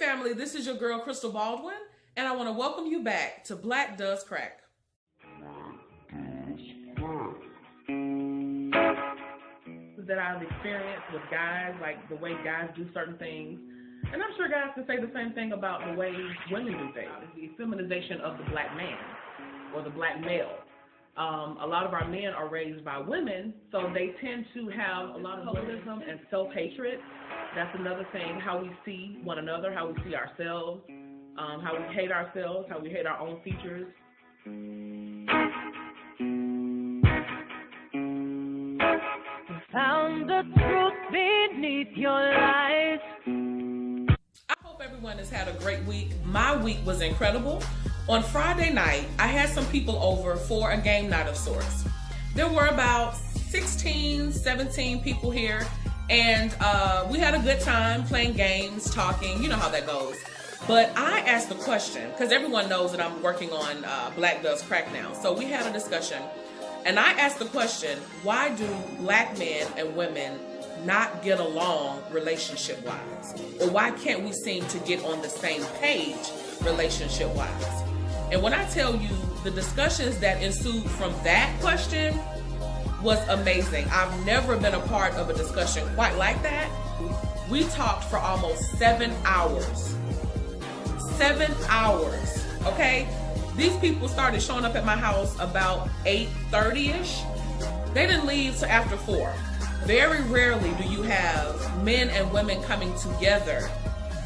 family, this is your girl Crystal Baldwin, and I want to welcome you back to Black Does Crack. That I've experienced with guys, like the way guys do certain things, and I'm sure guys can say the same thing about the way women do things. The feminization of the black man or the black male. A lot of our men are raised by women, so they tend to have a lot of holism and self-hatred. That's another thing, how we see one another, how we see ourselves, how we hate ourselves, how we hate our own features. Found the truth beneath your lies. I hope everyone has had a great week. My week was incredible. On Friday night, I had some people over for a game night of sorts. There were about 16, 17 people here, and we had a good time playing games, talking, you know how that goes. But I asked the question, because everyone knows that I'm working on Black Does Crack now. So we had a discussion, and I asked the question, why do black men and women not get along relationship-wise? Or why can't we seem to get on the same page relationship-wise? And when I tell you the discussions that ensued from that question was amazing. I've never been a part of a discussion quite like that. We talked for almost 7 hours. 7 hours, okay? These people started showing up at my house about 8:30-ish. They didn't leave till after 4. Very rarely do you have men and women coming together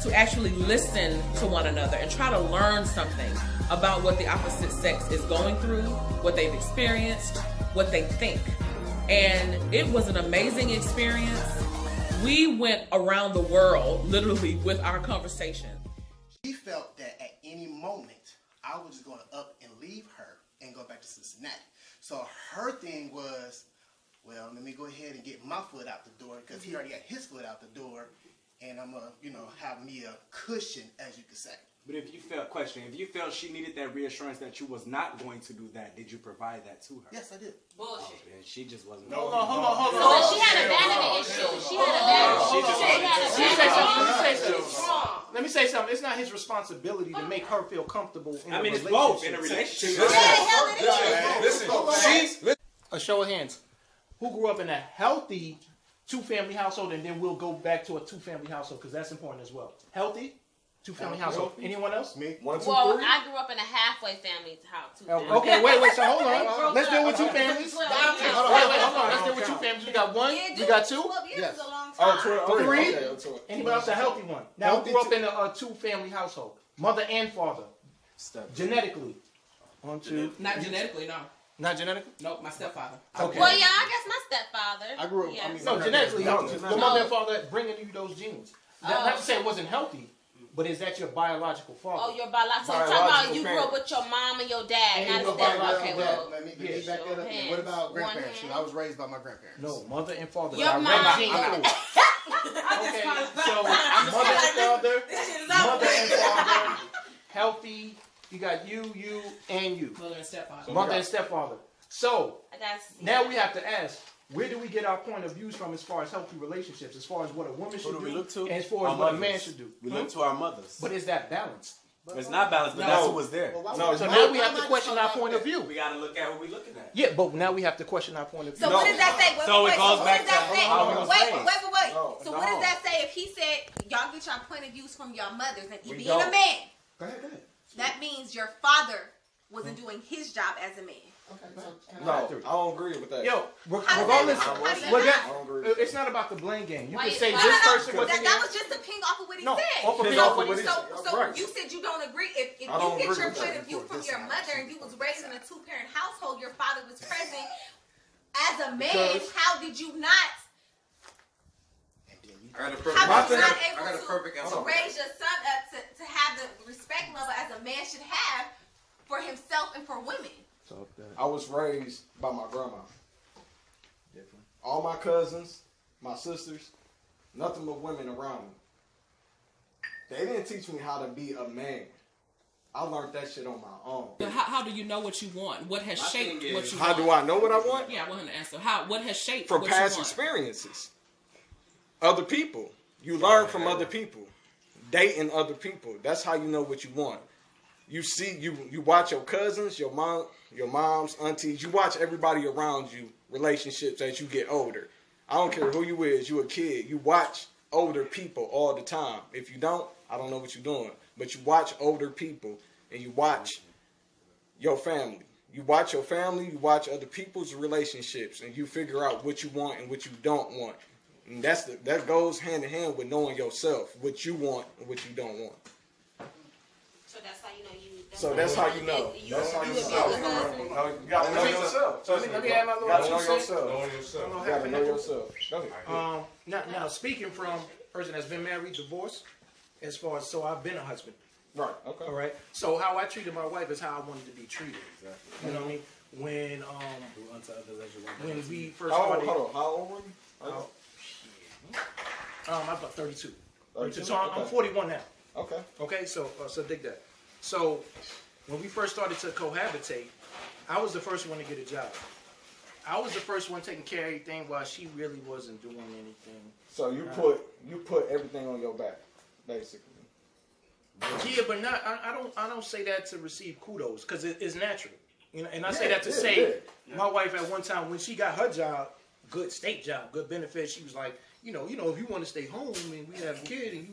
to actually listen to one another and try to learn something about what the opposite sex is going through, what they've experienced, what they think. And it was an amazing experience. We went around the world, literally, with our conversation. She felt that at any moment, I was just going to up and leave her and go back to Cincinnati. So her thing was, well, let me go ahead and get my foot out the door, because he already got his foot out the door, and I'm going to, have me a cushion, as you could say. But if you felt she needed that reassurance that you was not going to do that, did you provide that to her? Yes, I did. Bullshit. Oh, then she just wasn't. Hold on. So she had an abandonment issue. Let me say something. It's not his responsibility to make her feel comfortable in a relationship. It's both in a relationship. Listen. A show of hands. Who grew up in a healthy two-family household, and then we'll go back to a two-family household because that's important as well. Healthy two-family household. Anyone else? Me. 1, 2, 3. Well, I grew up in a halfway family house. Okay, wait. So hold on. Let's deal with two families. Hold on. Let's deal with two families. We got one. We got two. 12 years is a long time. 3. Anybody else a healthy one? Now, who grew up in a two-family household? Mother and father. Genetically. 1, 2. Not genetically, no. Not genetically? Nope, my stepfather. Okay. Well, yeah, I guess my stepfather. I grew up. Yeah. No, genetically, your mother and father bringing you those genes. Not to say it wasn't healthy, but is that your biological father? Oh, your biological. So talk about you grew up with your mom and your dad, And not a your stepfather. biological Okay, dad. well, Let me back that up. And what about grandparents? I was raised by my grandparents. No, mother and father. Your mom. Okay, so mother and father, healthy. You got you, and you. Mother and stepfather. Mother and stepfather. So, now we have to ask, where do we get our point of views from as far as healthy relationships, as far as what a woman should do, and as far as what a man should do? We look to our mothers. But is that balanced? It's not balanced, but that's who was there. So now we have to question our point of view. We got to look at what we're looking at. Yeah, but now we have to question our point of view. So what does that say? It goes back to how we was raised. Wait. So what does that say if he said, y'all get your point of views from your mothers, and being a man, Go ahead. that means your father wasn't doing his job as a man. No, I don't agree with that. Yo, regardless, it's not about the blame game. You can say this person was that was just to ping off of what he said. So you said you don't agree. If you get your point of view from your mother and you was raised in a two-parent household, your father was present as a man, how did you not? I got a perfect answer. To raise your son up to have the respect level as a man should have for himself and for women. I was raised by my grandma. All my cousins, my sisters, nothing but women around me. They didn't teach me how to be a man. I learned that shit on my own. How do you know what you want? What has shaped what you want? How do I know what I want? Yeah, I want him to answer. What has shaped From what past you want? experiences. Other people. You learn from other people. dating other people. That's how you know what you want. You see, you watch your cousins, your moms, aunties. You watch everybody around you, relationships as you get older. I don't care who you is. You a kid. You watch older people all the time. If you don't, I don't know what you're doing. But you watch older people, and you watch your family. You watch your family, you watch other people's relationships, and you figure out what you want and what you don't want. And that goes hand in hand with knowing yourself, what you want and what you don't want. So that's how you know you. That's how you know. That's how you know. You gotta know yourself. Let me add my You gotta know little yourself. You gotta know yourself. Now, speaking from a person that's been married, divorced, so I've been a husband. Right. Okay. All right. So how I treated my wife is how I wanted to be treated. Exactly. You know what I mean? When we first started. Hold on. How old were you? I'm about 32. 32? So I'm 41 now. Okay. Okay. So dig that. So when we first started to cohabitate, I was the first one to get a job. I was the first one taking care of everything while she really wasn't doing anything. So you put everything on your back, basically. Yeah, but not. I don't say that to receive kudos because it's natural. You know, and I say that to say my wife at one time when she got her job, good state job, good benefits, she was like, if you want to stay home and we have a kid and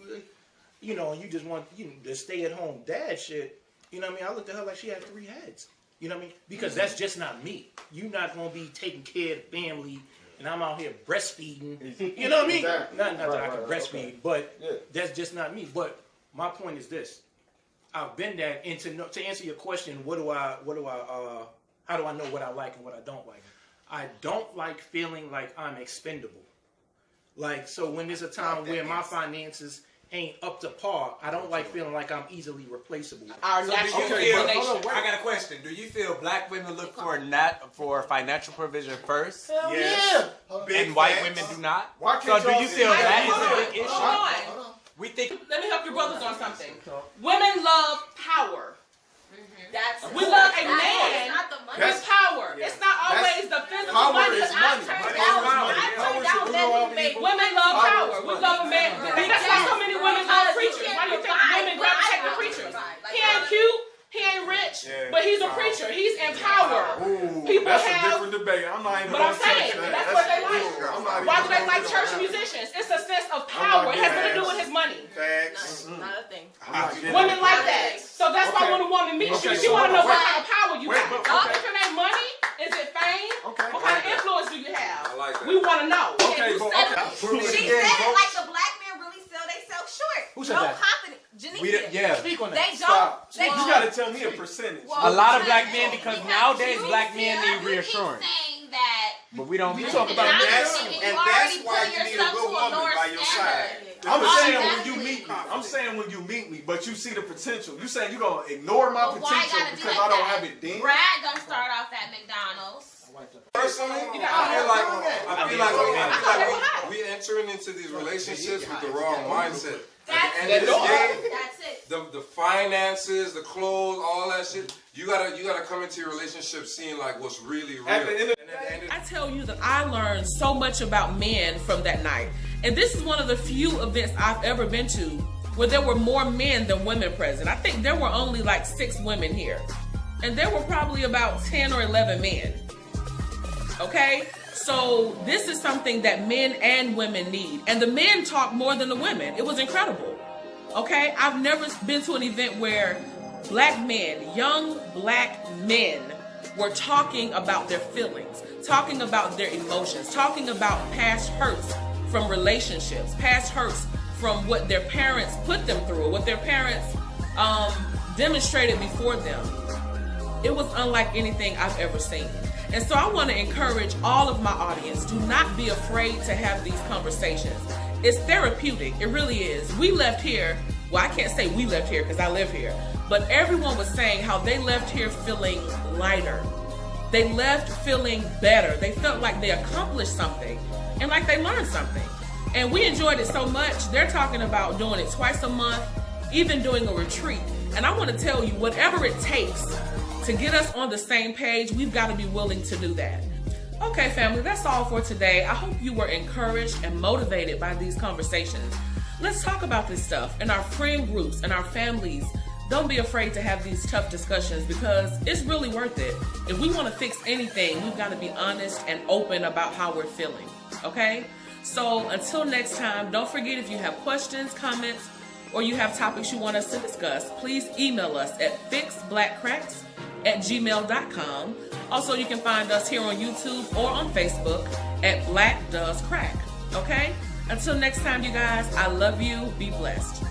and you just want the stay at home dad shit. You know what I mean? I looked at her like she had 3 heads. You know what I mean? Because that's just not me. You're not gonna be taking care of the family. And I'm out here breastfeeding. You know what I mean? Exactly. Not that I can breastfeed, but that's just not me. But my point is this: I've been that, and to answer your question, how do I know what I like and what I don't like? I don't like feeling like I'm expendable. Like, so when there's a time where my finances ain't up to par, I don't like feeling like I'm easily replaceable. Our natural inclination. I got a question. Do you feel black women look for financial provision first? Hell Yes. yeah. And white women do not? Why So can't do y'all you feel see- that is Hold a on, big issue? hold on. We think Let me help your brothers on something. Women love power. We We love a man Not the money. with power. It's not always the physical Power money. is money. Women love power. We love a man. That's why so many women love preachers. Why do you think women gravitate to preachers? He ain't cute. He ain't rich, but he's a preacher. He's in power. People That's have, a different debate. I'm not even but I'm saying that's what they like. Why do they like church musicians? It's a sense of power. It has nothing to do with his money. Facts. Not a thing. Women like that. So that's why when a woman meets you, she want to know what kind of power you got. If it ain't money, is it fame? What kind of influence do you have? I like that. We want to know. She said it like the black men really sell themselves short. Who said no that? confidence. Janice. Speak on that. They don't. They You don't. gotta tell me a percentage. a lot of black men, because nowadays black men need reassurance. Saying that. But we don't. We talk about And that's already why put you need a yourself good to woman lower by your side. standard. I'm saying when you Automatically. meet me. I'm saying when you meet me, but you see the potential. You saying you gonna ignore my But why potential gotta be because like I don't that? have it then. Brad don't start off at McDonald's. Personally, I feel like we entering into these relationships with the wrong mindset. That's And this game, That's it. the finances, the clothes, all that shit. You gotta come into your relationship seeing like what's really real. At the end of And at the end of I tell you that I learned so much about men from that night. And this is one of the few events I've ever been to where there were more men than women present. I think there were only like 6 women here. And there were probably about 10 or 11 men. Okay? So this is something that men and women need. And the men talk more than the women. It was incredible. Okay? I've never been to an event where black men, young black men, were talking about their feelings, talking about their emotions, talking about past hurts from relationships, past hurts from what their parents put them through, what their parents demonstrated before them. It was unlike anything I've ever seen. And so I want to encourage all of my audience, do not be afraid to have these conversations. It's therapeutic, it really is. We left here, well, I can't say we left here because I live here, but everyone was saying how they left here feeling lighter. They left feeling better. They felt like they accomplished something and like they learned something. And we enjoyed it so much, they're talking about doing it twice a month, even doing a retreat. And I want to tell you, whatever it takes to get us on the same page, we've got to be willing to do that. Okay, family, that's all for today. I hope you were encouraged and motivated by these conversations. Let's talk about this stuff in our friend groups and our families. Don't be afraid to have these tough discussions because it's really worth it. If we want to fix anything, we've got to be honest and open about how we're feeling, okay? So until next time, don't forget if you have questions, comments, or you have topics you want us to discuss, please email us at fixblackcracks@gmail.com. Also, you can find us here on YouTube or on Facebook at Black Does Crack, okay? Until next time, you guys, I love you. Be blessed.